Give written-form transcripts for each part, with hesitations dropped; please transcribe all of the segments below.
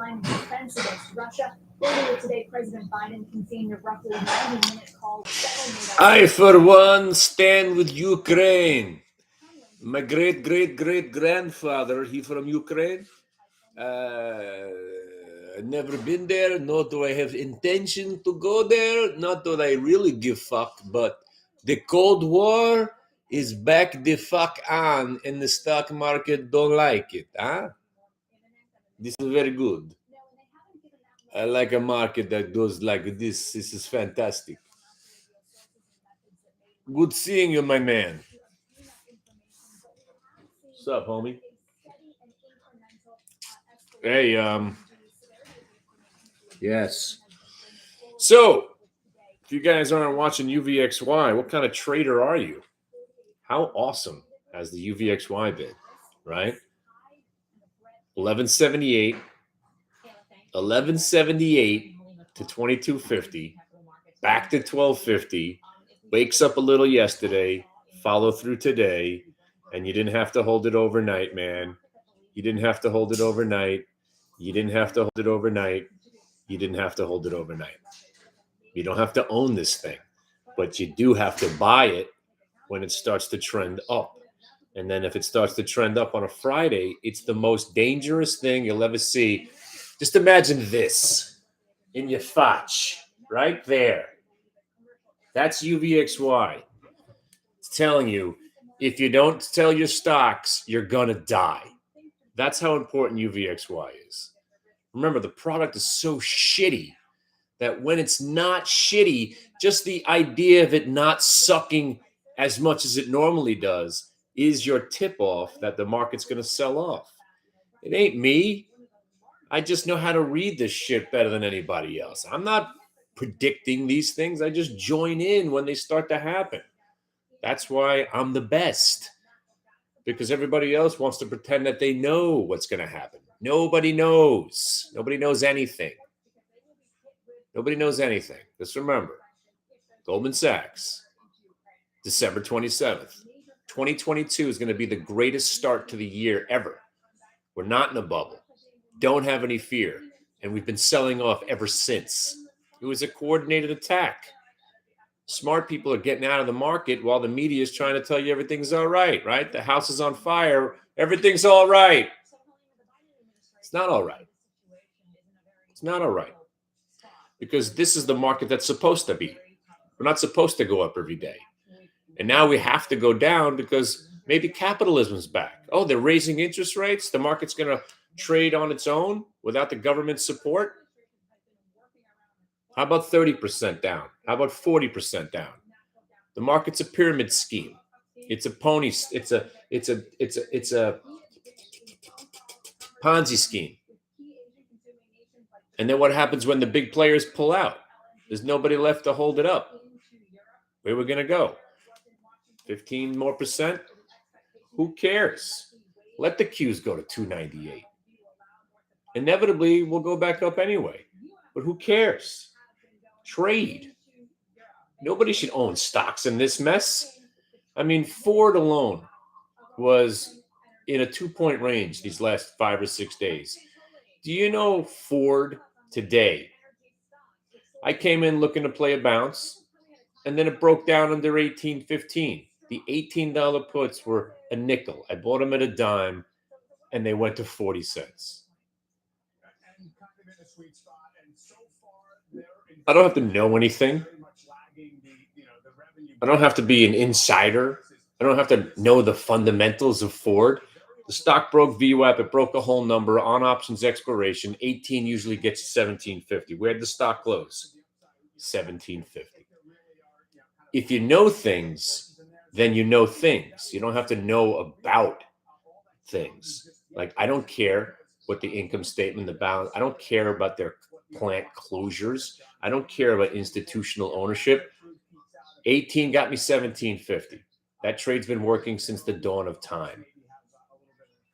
line of defense against Russia. Earlier today, President Biden convened a roughly 90-minute call to settle. I, for one, stand with Ukraine. My great-great-great-grandfather, he from Ukraine. Never been there, nor do I have intention to go there, not that I really give fuck, but the Cold War is back the fuck on, and the stock market don't like it, huh? This is very good. I like a market that goes like this. This is fantastic. Good seeing you, my man. What's up, homie? Hey, yes. So, if you guys aren't watching UVXY, what kind of trader are you? How awesome has the UVXY been, right? 1178 to 2250, back to 1250, wakes up a little yesterday, follow through today, and you didn't have to hold it overnight, man. You didn't have to hold it overnight. You didn't have to hold it overnight. You didn't have to hold it overnight. You don't have to own this thing, but you do have to buy it when it starts to trend up. And then if it starts to trend up on a Friday, it's the most dangerous thing you'll ever see. Just imagine this in your fotch, right there. That's UVXY. It's telling you, if you don't sell your stocks, you're going to die. That's how important UVXY is. Remember, the product is so shitty that when it's not shitty, just the idea of it not sucking as much as it normally does is your tip-off that the market's going to sell off. It ain't me. I just know how to read this shit better than anybody else. I'm not predicting these things. I just join in when they start to happen. That's why I'm the best. Because everybody else wants to pretend that they know what's going to happen. Nobody knows. Nobody knows anything. Nobody knows anything. Just remember, Goldman Sachs, December 27th, 2022 is going to be the greatest start to the year ever. We're not in a bubble. Don't have any fear. And we've been selling off ever since. It was a coordinated attack. Smart people are getting out of the market while the media is trying to tell you everything's all right, right? The house is on fire. Everything's all right. It's not all right. It's not all right. Because this is the market that's supposed to be. We're not supposed to go up every day. And now we have to go down because maybe capitalism's back. Oh, they're raising interest rates. The market's going to trade on its own without the government support. How about 30% down? How about 40% down? The market's a pyramid scheme. It's a pony. It's a Ponzi scheme. And then what happens when the big players pull out? There's nobody left to hold it up. Where are we going to go? 15 more percent? Who cares? Let the Qs go to 298. Inevitably, we'll go back up anyway. But who cares? Trade. Nobody should own stocks in this mess. I mean, Ford alone was in a 2-point range these last 5 or 6 days. Do you know Ford today? I came in looking to play a bounce, and then it broke down under $18.15. The $18 puts were a nickel. I bought them at a dime, and they went to 40 cents. I don't have to know anything. I don't have to be an insider. I don't have to know the fundamentals of Ford. The stock broke VWAP. It broke a whole number on options expiration. 18 usually gets 1750. Where'd the stock close? 1750. If you know things, then you know things. You don't have to know about things. Like, I don't care what the income statement, the balance. I don't care about their plant closures. I don't care about institutional ownership. 18 got me 1750. That trade's been working since the dawn of time.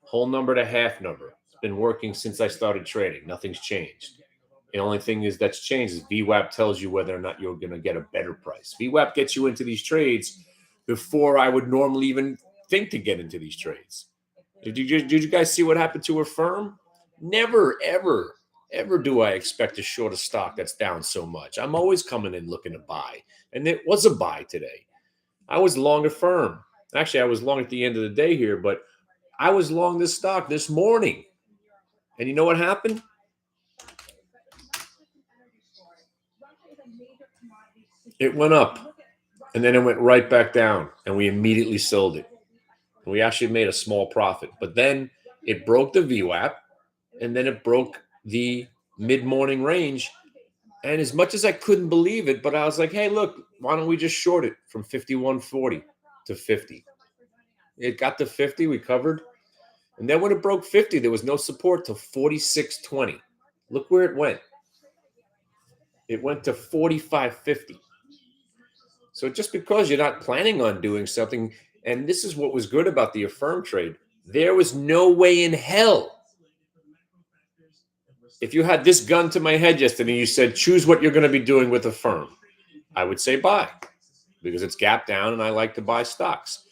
Whole number to half number. It's been working since I started trading. Nothing's changed. The only thing that's changed is VWAP tells you whether or not you're going to get a better price. VWAP gets you into these trades before I would normally even think to get into these trades. Did you guys see what happened to her firm? Never, ever, ever do I expect to short a stock that's down so much. I'm always coming in looking to buy. And it was a buy today. I was long Affirm. Actually, I was long at the end of the day here, but I was long this stock this morning. And you know what happened? It went up, and then it went right back down, and we immediately sold it. And we actually made a small profit. But then it broke the VWAP, and then it broke the mid-morning range. And as much as I couldn't believe it, but I was like, hey, look, why don't we just short it from 51.40 to 50? It got to 50, we covered. And then when it broke 50, there was no support till 46.20. Look where it went. It went to 45.50. So just because you're not planning on doing something, and this is what was good about the Affirm trade, there was no way in hell. If you had this gun to my head yesterday and you said, choose what you're going to be doing with Affirm, I would say buy, because it's gapped down and I like to buy stocks.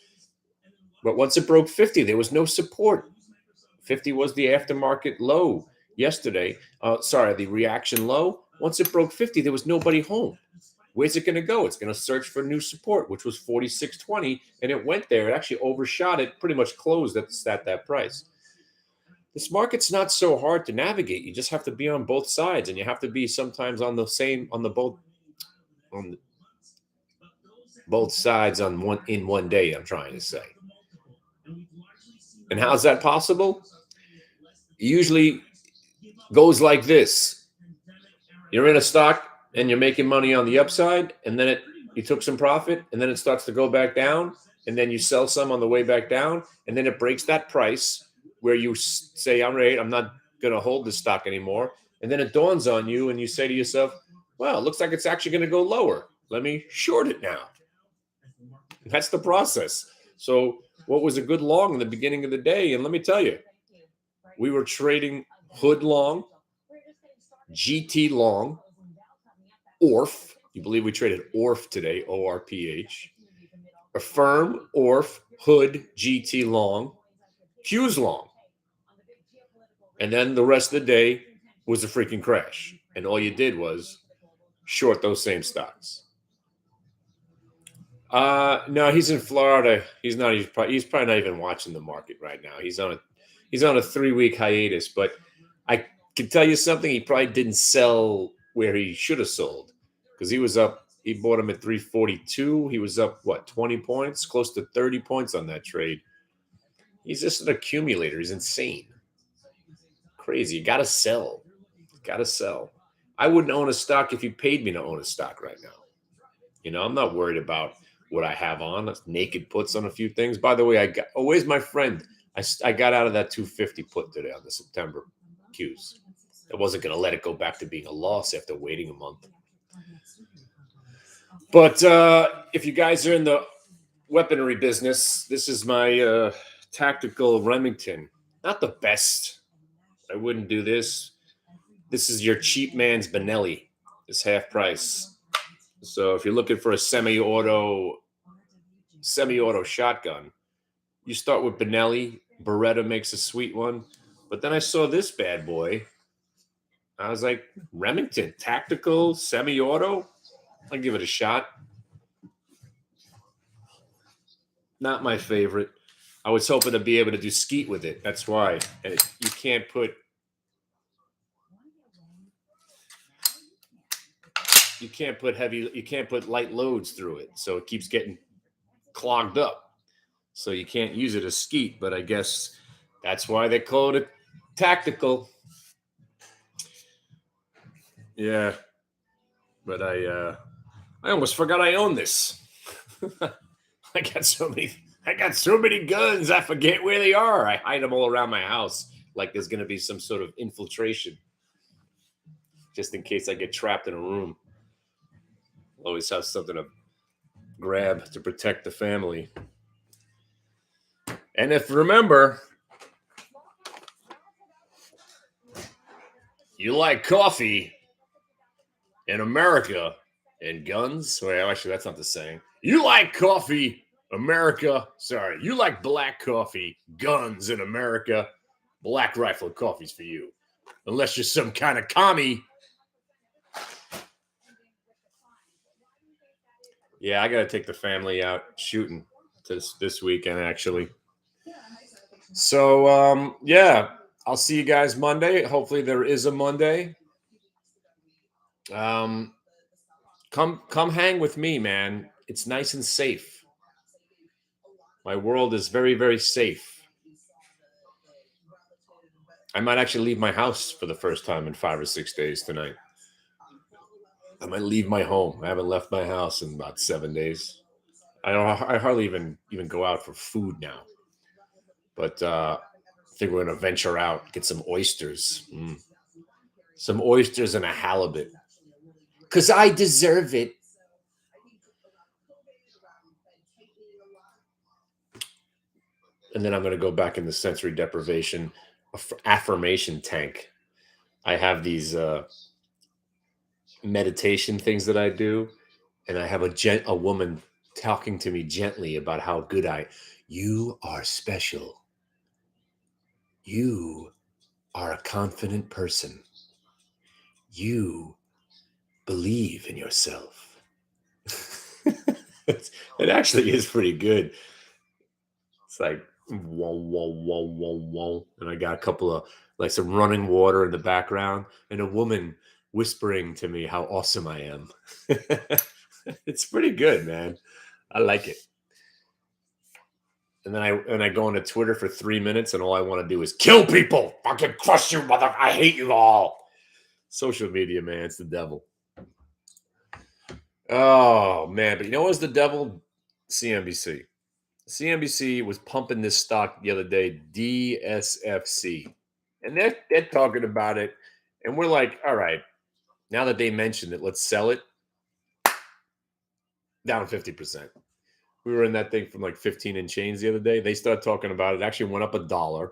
But once it broke 50, there was no support. 50 was the aftermarket low yesterday. The reaction low. Once it broke 50, there was nobody home. Where's it going to go? It's going to search for new support, which was 46.20, and it went there. It actually overshot it, pretty much closed at that price. This market's not so hard to navigate. You just have to be on both sides, and you have to be sometimes on both sides in one day, I'm trying to say. And how's that possible? It usually goes like this. You're in a stock and you're making money on the upside, and then you took some profit, and then it starts to go back down, and then you sell some on the way back down, and then it breaks that price where you say, I'm not going to hold this stock anymore. And then it dawns on you and you say to yourself, well, it looks like it's actually going to go lower. Let me short it now. That's the process. So what was a good long in the beginning of the day? And let me tell you, we were trading hood long, GT long, ORF. You believe we traded ORF today, ORPH. Affirm, ORF, hood, GT long, Q's long. And then the rest of the day was a freaking crash. And all you did was short those same stocks. No, he's in Florida. He's probably not even watching the market right now. He's on a 3-week hiatus, but I can tell you something. He probably didn't sell where he should have sold, because he was up. He bought him at 342. He was up, 20 points, close to 30 points on that trade. He's just an accumulator. He's insane. Crazy. You got to sell. I wouldn't own a stock if you paid me to own a stock right now. I'm not worried about what I have on. That's naked puts on a few things. By the way, where's my friend? I got out of that 250 put today on the September Qs. I wasn't going to let it go back to being a loss after waiting a month. But if you guys are in the weaponry business, this is my tactical Remington. Not the best. I wouldn't do this. This is your cheap man's Benelli. It's half price. So if you're looking for a semi-auto shotgun, you start with Benelli. Beretta makes a sweet one. But then I saw this bad boy. I was like, Remington, tactical, semi-auto? I'll give it a shot. Not my favorite. I was hoping to be able to do skeet with it. That's why. And you can't put light loads through it. So it keeps getting clogged up. So you can't use it as skeet, but I guess that's why they call it tactical. Yeah. But I almost forgot I own this. I got so many guns, I forget where they are. I hide them all around my house like there's going to be some sort of infiltration, just in case I get trapped in a room. Always have something to grab to protect the family. And if remember, you like coffee in America and guns. Well, actually, that's not the saying. You like coffee, America. Sorry, you like black coffee, guns in America. Black Rifle Coffee's for you. Unless you're some kind of commie. Yeah, I got to take the family out shooting this weekend, actually. So, yeah, I'll see you guys Monday. Hopefully there is a Monday. Come hang with me, man. It's nice and safe. My world is very, very safe. I might actually leave my house for the first time in 5 or 6 days tonight. I might leave my home. I haven't left my house in about 7 days. I hardly even go out for food now. But I think we're gonna venture out, get some oysters. Some oysters and a halibut. 'Cause I deserve it. And then I'm going to go back in the sensory deprivation affirmation tank. I have these meditation things that I do, and I have a woman talking to me gently about how good you are special. You are a confident person. You believe in yourself. It actually is pretty good. It's like whoa, whoa, whoa, whoa, whoa. And I got a couple of like some running water in the background and a woman whispering to me how awesome I am. It's pretty good, man. I like it. And then I go onto Twitter for 3 minutes and all I want to do is kill people. Fucking crush you, mother. I hate you all. Social media, man, it's the devil. Oh, man. But you know what's the devil? CNBC. CNBC was pumping this stock the other day, DSFC. And they're talking about it. And we're like, all right, now that they mentioned it, let's sell it. Down 50%. We were in that thing from like 15 and change the other day. They started talking about it. It actually went up $1.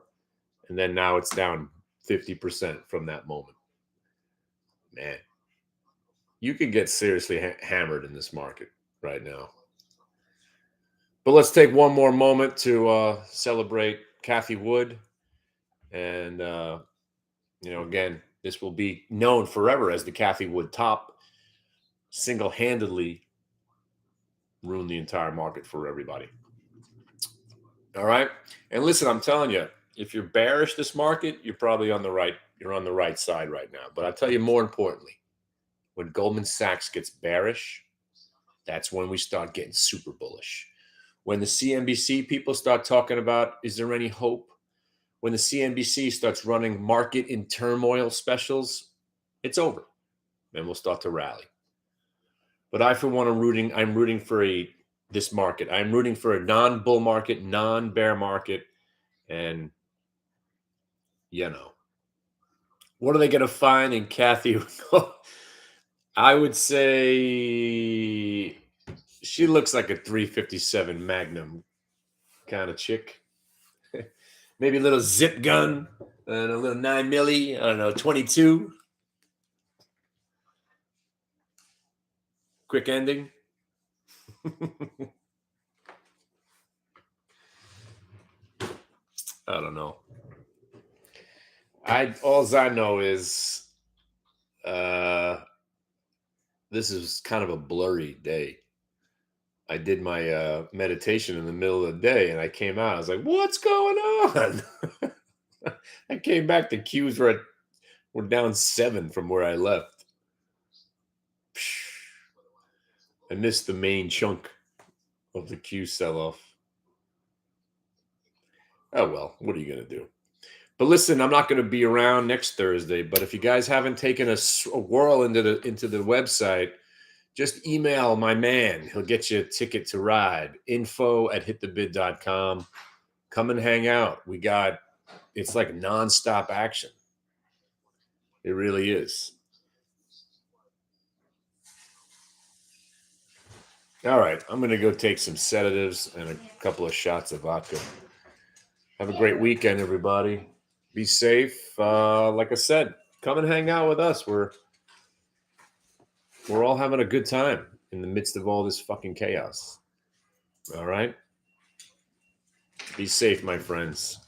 And then now it's down 50% from that moment. Man, you could get seriously hammered in this market right now. But let's take one more moment to celebrate Cathie Wood. And, again, this will be known forever as the Cathie Wood top. Single-handedly ruined the entire market for everybody. All right. And listen, I'm telling you, if you're bearish this market, you're probably on the right. You're on the right side right now. But I'll tell you more importantly, when Goldman Sachs gets bearish, that's when we start getting super bullish. When the CNBC people start talking about, is there any hope? When the CNBC starts running market in turmoil specials, it's over. Then we'll start to rally. But I, for one, I'm rooting for this market. I'm rooting for a non-bull market, non-bear market. And, what are they going to find in Cathie? I would say she looks like a 357 Magnum kind of chick. Maybe a little zip gun and a little 9 milli. I don't know, 22. Quick ending. I don't know. All I know is this is kind of a blurry day. I did my meditation in the middle of the day and I came out. I was like, what's going on? I came back. The Qs were down 7 from where I left. I missed the main chunk of the Q sell-off. Oh, well, what are you going to do? But listen, I'm not going to be around next Thursday. But if you guys haven't taken a whirl into the website, just email my man. He'll get you a ticket to ride. info@hitthebid.com. Come and hang out. It's like nonstop action. It really is. All right. I'm going to go take some sedatives and a couple of shots of vodka. Have a great weekend, everybody. Be safe. Like I said, come and hang out with us. We're all having a good time in the midst of all this fucking chaos. All right? Be safe, my friends.